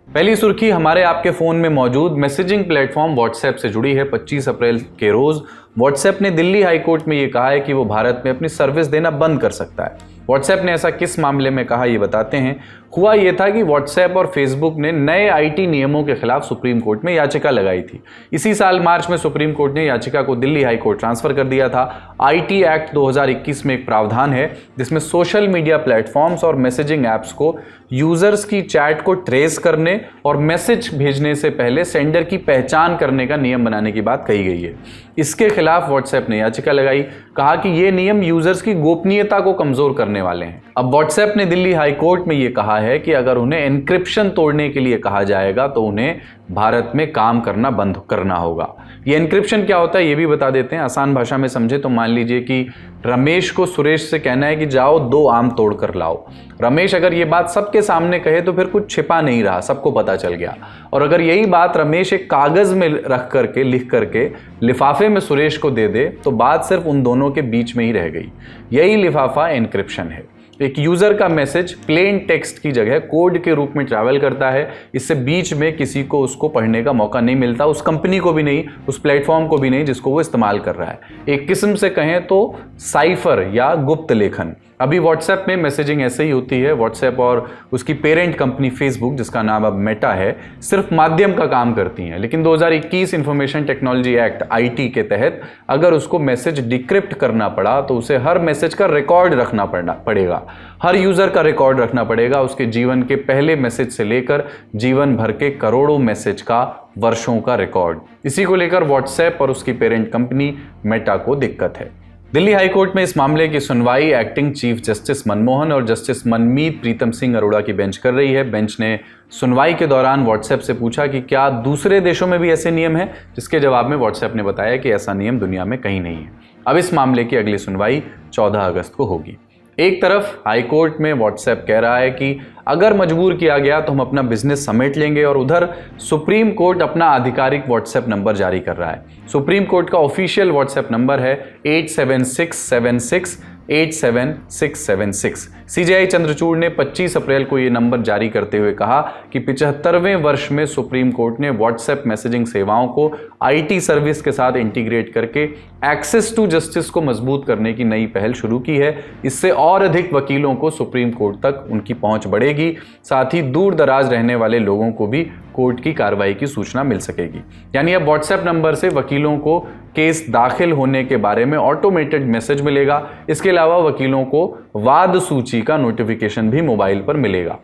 पहली सुर्खी हमारे आपके फ़ोन में मौजूद मैसेजिंग प्लेटफॉर्म व्हाट्सएप से जुड़ी है। 25 अप्रैल के रोज़ व्हाट्सएप ने दिल्ली हाई कोर्ट में ये कहा है कि वो भारत में अपनी सर्विस देना बंद कर सकता है। व्हाट्सएप ने ऐसा किस मामले में कहा, ये बताते हैं। हुआ ये था कि व्हाट्सएप और फेसबुक ने नए आईटी नियमों के खिलाफ सुप्रीम कोर्ट में याचिका लगाई थी। इसी साल मार्च में सुप्रीम कोर्ट ने याचिका को दिल्ली हाई कोर्ट ट्रांसफर कर दिया था। आईटी एक्ट 2021 में एक प्रावधान है जिसमें सोशल मीडिया प्लेटफॉर्म्स और मैसेजिंग ऐप्स को यूजर्स की चैट को ट्रेस करने और मैसेज भेजने से पहले सेंडर की पहचान करने का नियम बनाने की बात कही गई है। इसके खिलाफ व्हाट्सएप ने याचिका लगाई, कहा कि ये नियम यूजर्स की गोपनीयता को कमजोर करने वाले हैं। अब व्हाट्सएप ने दिल्ली हाई कोर्ट में ये कहा है कि अगर उन्हें एन्क्रिप्शन तोड़ने के लिए कहा जाएगा तो उन्हें भारत में काम करना बंद करना होगा। ये एन्क्रिप्शन क्या होता है ये भी बता देते हैं। आसान भाषा में समझे तो मान लीजिए कि रमेश को सुरेश से कहना है कि जाओ 2 आम तोड़ कर लाओ। रमेश अगर ये बात सबके सामने कहे तो फिर कुछ छिपा नहीं रहा, सबको पता चल गया। और अगर यही बात रमेश एक कागज में रख करके लिख करके लिफाफे में सुरेश को दे दे तो बात सिर्फ उन दोनों के बीच में ही रह गई। यही लिफाफा एन्क्रिप्शन है। एक यूजर का मैसेज प्लेन टेक्स्ट की जगह कोड के रूप में ट्रैवल करता है। इससे बीच में किसी को उसको पढ़ने का मौका नहीं मिलता, उस कंपनी को भी नहीं, उस प्लेटफॉर्म को भी नहीं जिसको वो इस्तेमाल कर रहा है। एक किस्म से कहें तो साइफर या गुप्त लेखन। अभी व्हाट्सएप में मैसेजिंग ऐसे ही होती है। व्हाट्सएप और उसकी पेरेंट कंपनी फेसबुक, जिसका नाम अब मेटा है, सिर्फ माध्यम का काम करती हैं। लेकिन 2021 इंफॉर्मेशन टेक्नोलॉजी एक्ट आईटी के तहत अगर उसको मैसेज डिक्रिप्ट करना पड़ा तो उसे हर मैसेज का रिकॉर्ड रखना पड़ेगा। हर यूजर का रिकॉर्ड रखना पड़ेगा, उसके जीवन के पहले मैसेज से लेकर जीवन भर के करोड़ों मैसेज का, वर्षों का रिकॉर्ड। इसी को लेकर व्हाट्सएप और उसकी पेरेंट कंपनी मेटा को दिक्कत है। दिल्ली हाईकोर्ट में इस मामले की सुनवाई एक्टिंग चीफ जस्टिस मनमोहन और जस्टिस मनमीत प्रीतम सिंह अरोड़ा की बेंच कर रही है। बेंच ने सुनवाई के दौरान व्हाट्सएप से पूछा कि क्या दूसरे देशों में भी ऐसे नियम हैं, जिसके जवाब में व्हाट्सएप ने बताया कि ऐसा नियम दुनिया में कहीं नहीं है। अब इस मामले की अगली सुनवाई 14 अगस्त को होगी। एक तरफ हाईकोर्ट में व्हाट्सएप कह रहा है कि अगर मजबूर किया गया तो हम अपना बिजनेस समेट लेंगे, और उधर सुप्रीम कोर्ट अपना आधिकारिक व्हाट्सएप नंबर जारी कर रहा है। सुप्रीम कोर्ट का ऑफिशियल व्हाट्सएप नंबर है 8767687676। सीजेआई चंद्रचूड़ ने 25 अप्रैल को ये नंबर जारी करते हुए कहा कि 75वें वर्ष में सुप्रीम कोर्ट ने व्हाट्सएप मैसेजिंग सेवाओं को आईटी सर्विस के साथ इंटीग्रेट करके एक्सेस टू जस्टिस को मजबूत करने की नई पहल शुरू की है। इससे और अधिक वकीलों को सुप्रीम कोर्ट तक उनकी पहुंच बढ़ेगी, साथ ही दूर दराज रहने वाले लोगों को भी कोर्ट की कार्रवाई की सूचना मिल सकेगी। यानी अब व्हाट्सएप नंबर से वकीलों को केस दाखिल होने के बारे में ऑटोमेटेड मैसेज मिलेगा। इसके अलावा वकीलों को वाद सूची का नोटिफिकेशन भी मोबाइल पर मिलेगा।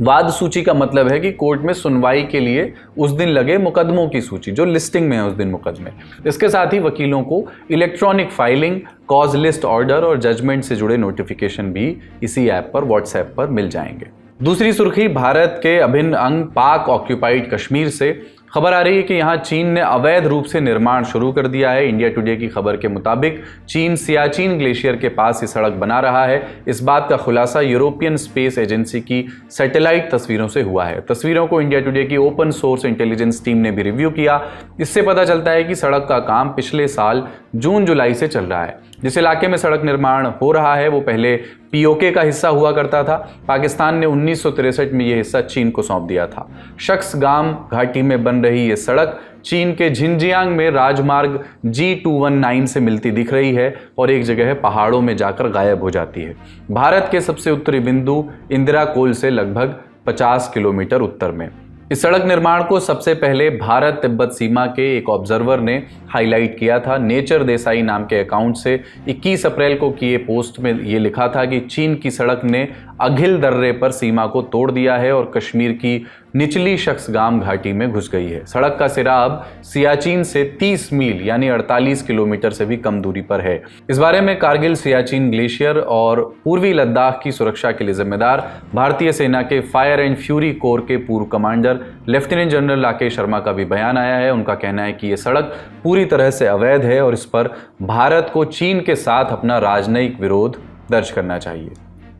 वाद सूची का मतलब है कि कोर्ट में सुनवाई के लिए उस दिन लगे मुकदमों की सूची, जो लिस्टिंग में है उस दिन मुकदमे। इसके साथ ही वकीलों को electronic filing, cause list order और जजमेंट से जुड़े नोटिफिकेशन भी इसी ऐप पर, व्हाट्सएप पर मिल जाएंगे। दूसरी सुर्खी भारत के अभिन्न अंग पाक ऑक्यूपाइड कश्मीर से खबर आ रही है कि यहां चीन ने अवैध रूप से निर्माण शुरू कर दिया है। इंडिया टुडे की खबर के मुताबिक चीन सियाचिन ग्लेशियर के पास ये सड़क बना रहा है। इस बात का खुलासा यूरोपियन स्पेस एजेंसी की सैटेलाइट तस्वीरों से हुआ है। तस्वीरों को इंडिया टुडे की ओपन सोर्स इंटेलिजेंस टीम ने भी रिव्यू किया। इससे पता चलता है कि सड़क का काम पिछले साल जून जुलाई से चल रहा है। जिस इलाके में सड़क निर्माण हो रहा है वो पहले पीओके का हिस्सा हुआ करता था। पाकिस्तान ने 1963 में यह हिस्सा चीन को सौंप दिया था। शख्सगाम घाटी में बन रही ये सड़क चीन के झिंजियांग में राजमार्ग G219 से मिलती दिख रही है और एक जगह पहाड़ों में जाकर गायब हो जाती है। भारत के सबसे उत्तरी बिंदु इंदिरा कोल से लगभग 50 किलोमीटर उत्तर में। इस सड़क निर्माण को सबसे पहले भारत तिब्बत सीमा के एक ऑब्जर्वर ने हाईलाइट किया था। नेचर देसाई नाम के अकाउंट से 21 अप्रैल को किए पोस्ट में ये लिखा था कि चीन की सड़क ने अघिल दर्रे पर सीमा को तोड़ दिया है और कश्मीर की निचली शख्सगाम घाटी में घुस गई है। सड़क का सिरा अब सियाचिन से 30 मील यानी 48 किलोमीटर से भी कम दूरी पर है। इस बारे में कारगिल सियाचिन ग्लेशियर और पूर्वी लद्दाख की सुरक्षा के लिए जिम्मेदार भारतीय सेना के फायर एंड फ्यूरी कोर के पूर्व commander lieutenant general Rakesh Sharma का भी बयान आया है। उनका कहना है कि यह सड़क पूरी तरह से अवैध है और इस पर भारत को चीन के साथ अपना राजनयिक विरोध दर्ज करना चाहिए।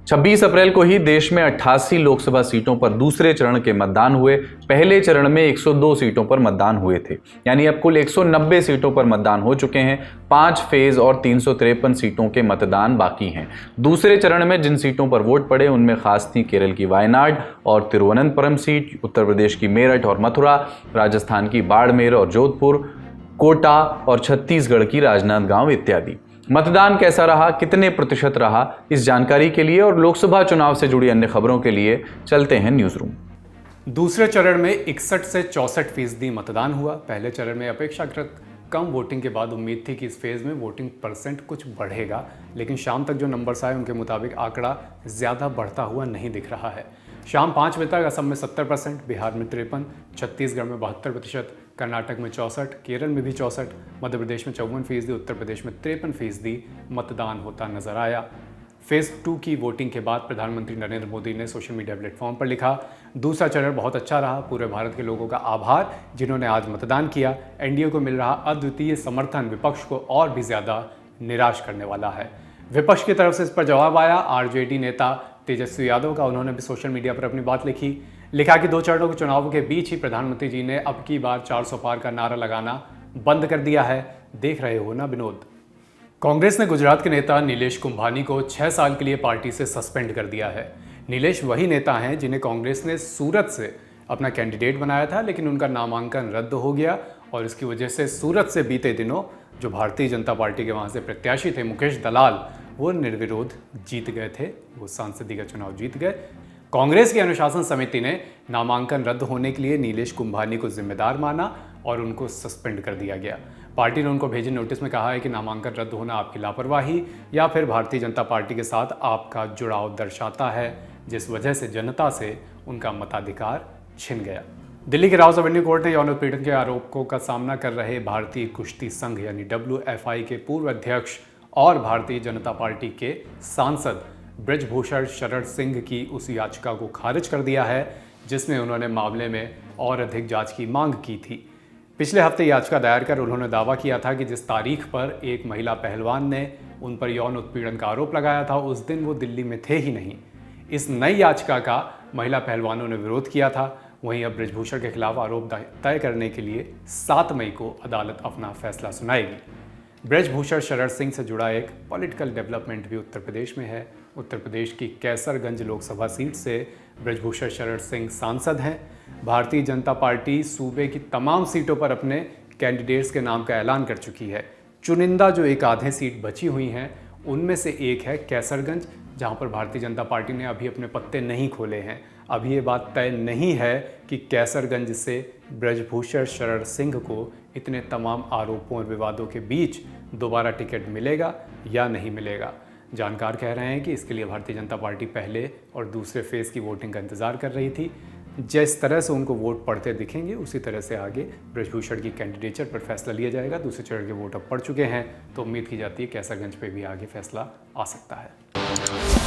26 अप्रैल को ही देश में 88 लोकसभा सीटों पर दूसरे चरण के मतदान हुए। पहले चरण में 102 सीटों पर मतदान हुए थे, यानी अब कुल 190 सीटों पर मतदान हो चुके हैं। 5 फेज और 353 सीटों के मतदान बाकी हैं। दूसरे चरण में जिन सीटों पर वोट पड़े उनमें खास थी केरल की वायनाड और तिरुवनंतपुरम सीट, उत्तर प्रदेश की मेरठ और मथुरा, राजस्थान की बाड़मेर और जोधपुर, कोटा और छत्तीसगढ़ की राजनांदगांव इत्यादि। मतदान कैसा रहा, कितने प्रतिशत रहा, इस जानकारी के लिए और लोकसभा चुनाव से जुड़ी अन्य खबरों के लिए चलते हैं न्यूज रूम। दूसरे चरण में 61 से 64% मतदान हुआ। पहले चरण में अपेक्षाकृत कम वोटिंग के बाद उम्मीद थी कि इस फेज में वोटिंग परसेंट कुछ बढ़ेगा, लेकिन शाम तक जो नंबर्स आए उनके मुताबिक आंकड़ा ज़्यादा बढ़ता हुआ नहीं दिख रहा है। शाम 5 बजे तक असम में 70%, बिहार में 53%, छत्तीसगढ़ में 72%, कर्नाटक में 64%, केरल में भी 64%, मध्य प्रदेश में 54%, उत्तर प्रदेश में 53% मतदान होता नजर आया। फेज़ 2 की वोटिंग के बाद प्रधानमंत्री नरेंद्र मोदी ने सोशल मीडिया प्लेटफॉर्म पर लिखा, दूसरा चरण बहुत अच्छा रहा। पूरे भारत के लोगों का आभार जिन्होंने आज मतदान किया। एनडीए को मिल रहा अद्वितीय समर्थन विपक्ष को और भी ज़्यादा निराश करने वाला है। विपक्ष की तरफ से इस पर जवाब आया आरजेडी नेता तेजस्वी यादव का। उन्होंने भी सोशल मीडिया पर अपनी बात लिखा कि 2 चरणों के चुनावों के बीच ही प्रधानमंत्री जी ने अब की बार 400 पार का नारा लगाना बंद कर दिया है। देख रहे हो ना विनोद। कांग्रेस ने गुजरात के नेता नीलेश कुंभानी को 6 साल के लिए पार्टी से सस्पेंड कर दिया है। नीलेश वही नेता हैं जिन्हें कांग्रेस ने सूरत से अपना कैंडिडेट बनाया था, लेकिन उनका नामांकन रद्द हो गया और इसकी वजह से सूरत से बीते दिनों जो भारतीय जनता पार्टी के वहाँ से प्रत्याशी थे मुकेश दलाल, वो निर्विरोध जीत गए थे, वो सांसदी का चुनाव जीत गए। कांग्रेस की अनुशासन समिति ने नामांकन रद्द होने के लिए नीलेश कुंभानी को जिम्मेदार माना और उनको सस्पेंड कर दिया गया। पार्टी ने उनको भेजे नोटिस में कहा है कि नामांकन रद्द होना आपकी लापरवाही या फिर भारतीय जनता पार्टी के साथ आपका जुड़ाव दर्शाता है, जिस वजह से जनता से उनका मताधिकार छिन गया। दिल्ली के राउस एवेन्यू कोर्ट ने यौन उत्पीड़न के आरोपों का सामना कर रहे भारतीय कुश्ती संघ यानी WFI के पूर्व अध्यक्ष और भारतीय जनता पार्टी के सांसद ब्रजभूषण शरण सिंह की उस याचिका को खारिज कर दिया है जिसमें उन्होंने मामले में और अधिक जांच की मांग की थी। पिछले हफ्ते याचिका दायर कर उन्होंने दावा किया था कि जिस तारीख पर एक महिला पहलवान ने उन पर यौन उत्पीड़न का आरोप लगाया था उस दिन वो दिल्ली में थे ही नहीं। इस नई याचिका का महिला पहलवानों ने विरोध किया था। वहीं अब ब्रजभूषण के खिलाफ आरोप तय करने के लिए 7 मई को अदालत अपना फैसला सुनाएगी। ब्रजभूषण शरण सिंह से जुड़ा एक पॉलिटिकल डेवलपमेंट भी उत्तर प्रदेश में है। उत्तर प्रदेश की कैसरगंज लोकसभा सीट से ब्रजभूषण शरण सिंह सांसद हैं। भारतीय जनता पार्टी सूबे की तमाम सीटों पर अपने कैंडिडेट्स के नाम का ऐलान कर चुकी है। चुनिंदा जो एक आधे सीट बची हुई हैं उनमें से एक है कैसरगंज, जहां पर भारतीय जनता पार्टी ने अभी अपने पत्ते नहीं खोले हैं। अभी ये बात तय नहीं है कि कैसरगंज से ब्रजभूषण शरण सिंह को इतने तमाम आरोपों और विवादों के बीच दोबारा टिकट मिलेगा या नहीं मिलेगा। जानकार कह रहे हैं कि इसके लिए भारतीय जनता पार्टी पहले और दूसरे फेज़ की वोटिंग का इंतजार कर रही थी। जिस तरह से उनको वोट पड़ते दिखेंगे उसी तरह से आगे ब्रजभूषण की कैंडिडेचर पर फैसला लिया जाएगा। दूसरे चरण के वोट अब पड़ चुके हैं तो उम्मीद की जाती है कैसरगंज पे भी आगे फैसला आ सकता है।